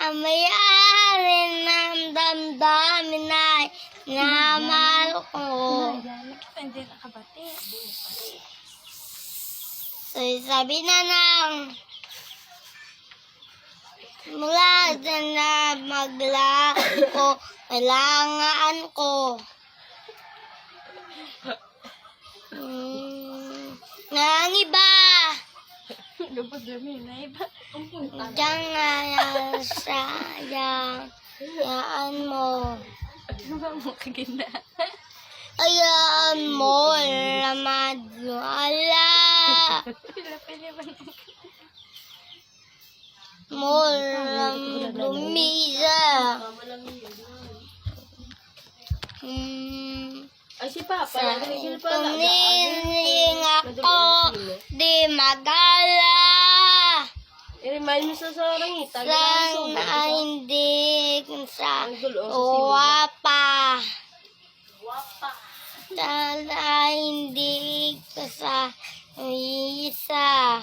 ang may-ari ng damdamin ay minamahal ko. Hindi nakabati. So, sabi na lang, mula dyan na maglako, kailangan ko. Ang iba, Lubog namin na iba. dyan nga sayang, yaan mo. Ano ba mo kaganda? Ayaan mo, lamad mo, ala. Pila ba? Mo, lumisa. Ay, si Papa. Sa Nagigil pala. tumiling ako, di magala. I-remind mo sa sarang ita. Sana hindi sa uwa pa. Sana hindi ka sa isa.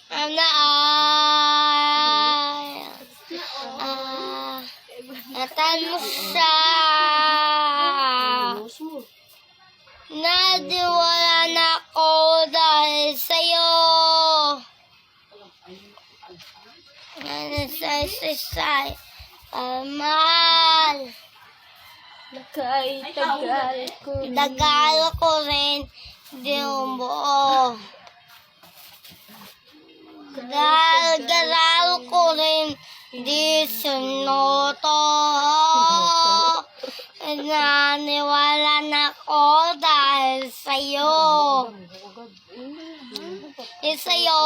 Ano natan mo siya. Nadiwala na ako dahil sa'yo. Say, mahal. Nakaitagal ko. Dagal ko rin, di umuo. Dagal ko rin, di sinuto. Naniwala na ako dahil sa'yo. Sa'yo.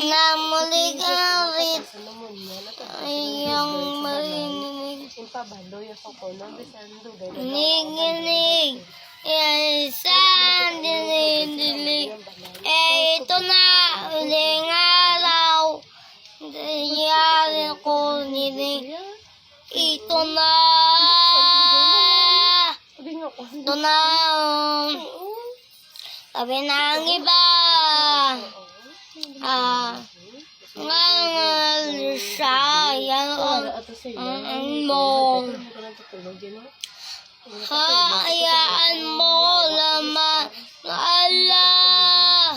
Na muli ka rin. Yung marinig. Niginig. Isang dinidilig. Ito na. Uling araw. Diyari ko nilig. Ito na. Ito na. Sabi ng iba. Ngangal siya. Yan ang mo. Hayaan mo naman. Allah.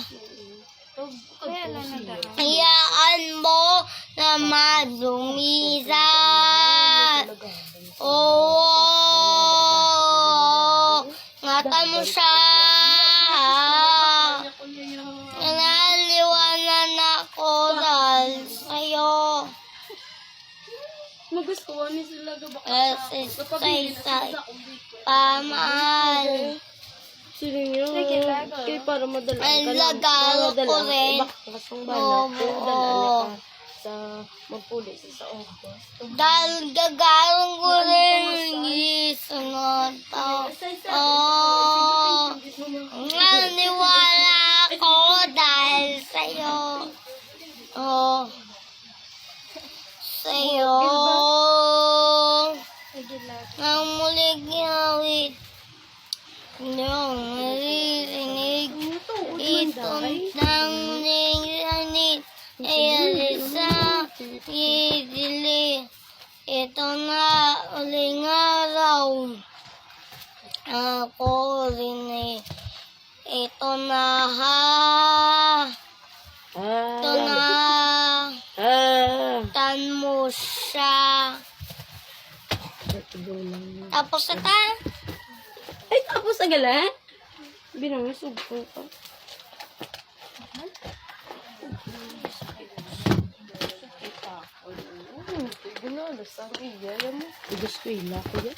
Hayaan mo naman lumisan. Oo. Ngatan mo siya. Naliwanan ako dahil sa'yo. Magustuhan ni sila gabak. Say, pamahal. Sino yun? Kaya para madalaan ka Ang lang. lagal ko rin. Oo. Sa magpuli sa August. Dahil gagawin ko rin isunod to. Naniwala ako dahil sa'yo. Sa'yo. Ang muling gawin. Yung naririnig. Ito nang muling gawin. Ayan sa idili. Ito na uling araw. Ako rin ito na ha. Ito na. Tan mo siya. Tapos na ta. Ay, tapos na gala? Binangasog ko pa. Ito na, alas ang iya mo. Igas ko ila ko yan.